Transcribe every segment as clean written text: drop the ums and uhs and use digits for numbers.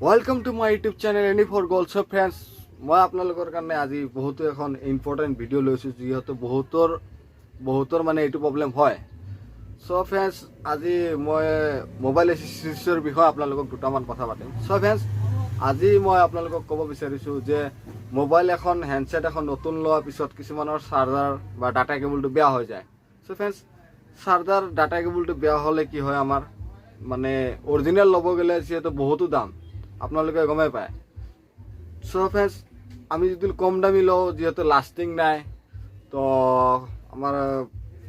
Welcome to my YouTube channel Any for Gold. So friends, মই আপোনালোকৰ কাৰণে আজি বহুতো এখন ইম্পৰ্টেণ্ট ভিডিঅ' লৈছোঁ যিহেতু বহুতৰ মানে এইটো প্ৰব্লেম হয়। চ' ফ্ৰেণ্ডছ, আজি মই মোবাইল এচেছৰিজৰ বিষয়ে আপোনালোকক দুটামান কথা পাতিম। চ' ফ্ৰেণ্ডছ, আজি মই আপোনালোকক ক'ব বিচাৰিছোঁ যে মোবাইল এখন হেণ্ডছেট এখন নতুন লোৱাৰ পিছত কিছুমানৰ চাৰ্জাৰ বা ডাটা কেবলটো বেয়া হৈ যায়। চ' ফ্ৰেণ্ডছ, চাৰ্জাৰ ডাটা কেবলটো বেয়া হ'লে কি হয়, আমাৰ মানে অৰিজিনেল ল'ব গ'লে যিহেতু বহুতো দাম আপোনালোকে গমেই পায়। চ' ফ্ৰেণ্ডছ, আমি যদি কম দামী লওঁ যিহেতু লাষ্টিং নাই, তো আমাৰ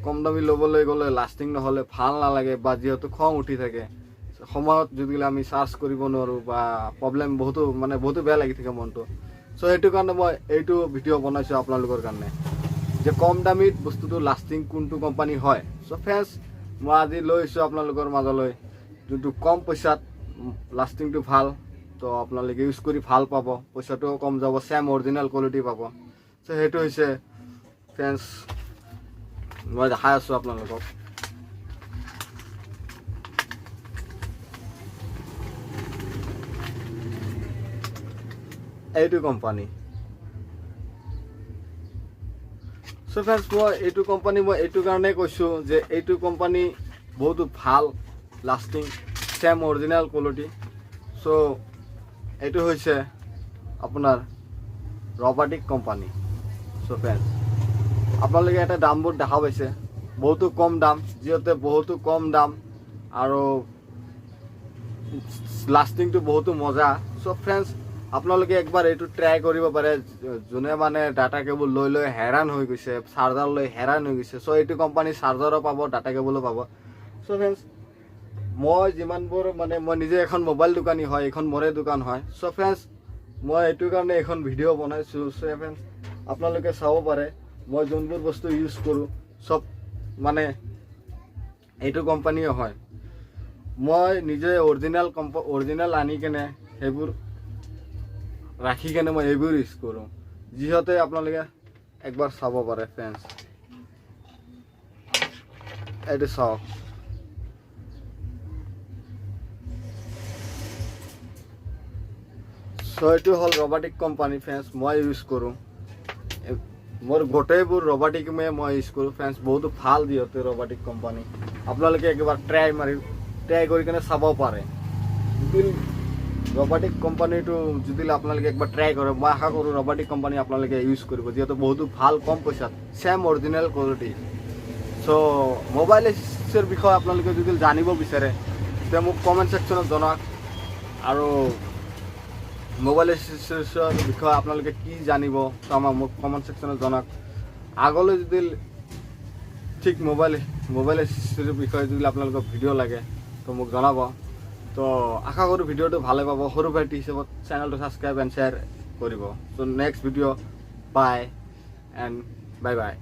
কম দামী ল'বলৈ গ'লে লাষ্টিং নহ'লে ভাল নালাগে বা যিহেতু খং উঠি থাকে, সময়ত যদি আমি চাৰ্জ কৰিব নোৱাৰোঁ বা প্ৰব্লেম বহুতো বেয়া লাগি থাকে মনটো। চ' সেইটো কাৰণে মই এইটো ভিডিঅ' বনাইছোঁ আপোনালোকৰ কাৰণে যে কম দামীত বস্তুটো লাষ্টিং কোনটো কোম্পানী হয়। চ' ফ্ৰেণ্ডছ, মই আজি লৈ আহিছোঁ আপোনালোকৰ মাজলৈ যোনটো কম পইচাত লাষ্টিংটো ভাল, তো আপোনালোকে ইউজ কৰি ভাল পাব, পইচাটোও কম যাব, ছেম অৰিজিনেল কোৱালিটি পাব। চ' সেইটো হৈছে ফ্ৰেণ্ডছ, মই দেখাই আছোঁ আপোনালোকক। এইটো কোম্পানী। চ' ফ্ৰেণ্ডছ, মই এইটো কাৰণেই কৈছোঁ যে এইটো কোম্পানী বহুতো ভাল লাষ্টিং, ছেম অৰিজিনেল কোৱালিটি। চ' এইটো হৈছে আপোনাৰ ৰবাটিক কোম্পানী। চ' ফ্ৰেণ্ডছ, আপোনালোকে এটা দামবোৰ দেখা পাইছে, বহুতো কম দাম, যিহেতু বহুতো কম দাম আৰু লাষ্টিংটো বহুতো মজা। চ' ফ্ৰেণ্ডছ, আপোনালোকে একবাৰ এইটো ট্ৰাই কৰিব পাৰে, যোনে মানে ডাটা কেবল লৈ হেৰাণ হৈ গৈছে, চাৰ্জাৰ লৈ হেৰাণ হৈ গৈছে। চ' এইটো কোম্পানী চাৰ্জাৰো পাব, ডাটা কেবলো পাব। চ' ফ্ৰেণ্ডছ, মই যিমানবোৰ মই নিজে এখন মোবাইল দোকানী হয়, এইখন মোৰে দোকান হয়। চ' ফ্ৰেণ্ডছ, মই এইটো কাৰণে এখন ভিডিঅ' বনাইছোঁ। চ' ফ্ৰেণ্ডছ, আপোনালোকে চাব পাৰে মই যোনবোৰ বস্তু ইউজ কৰোঁ চব এইটো কোম্পানীয়ে হয়। মই নিজে অৰিজিনেল আনি কেনে সেইবোৰ ৰাখি কেনে মই এইবোৰ ইউজ কৰোঁ, যিহেতু আপোনালোকে একবাৰ চাব পাৰে। ফ্ৰেণ্ডছ, এইটো চাওক, চ' এইটো হ'ল ৰবাটিক কোম্পানী। ফ্ৰেণ্ডছ, মই ইউজ কৰোঁ, মোৰ গোটেইবোৰ ৰবাটিকে মই ইউজ কৰোঁ। ফ্ৰেণ্ডছ, বহুতো ভাল যিহেতু ৰবাটিক কোম্পানী, আপোনালোকে একবাৰ ট্ৰাই কৰি কেনে চাব পাৰে। যদি ৰবাটিক কোম্পানীটো যদি আপোনালোকে একবাৰ ট্ৰাই কৰে, মই আশা কৰোঁ ৰবাটিক কোম্পানী আপোনালোকে ইউজ কৰিব, যিহেতু বহুতো ভাল, কম পইচাত, ছেম অৰিজিনেল কোৱালিটি। চ' মোবাইল এচেছৰিজৰ বিষয়ে আপোনালোকে যদি জানিব বিচাৰে তেতিয়া মোক কমেণ্ট ছেকশ্যনত জনাওক, আৰু মোবাইল এচেছৰিজৰ বিষয়ে আপোনালোকে কি জানিব তো মোক কমেণ্ট ছেকশ্যনত জনাওক। আগলৈ যদি ঠিক মোবাইল এচেছৰিজৰ বিষয়ে যদি আপোনালোকক ভিডিঅ' লাগে তো মোক জনাব। তো আশা কৰোঁ ভিডিঅ'টো ভালে পাব। সৰু ভাইটি হিচাপত চেনেলটো ছাবস্ক্ৰাইব এণ্ড শ্বেয়াৰ কৰিব। ত' next video' bye and bye by.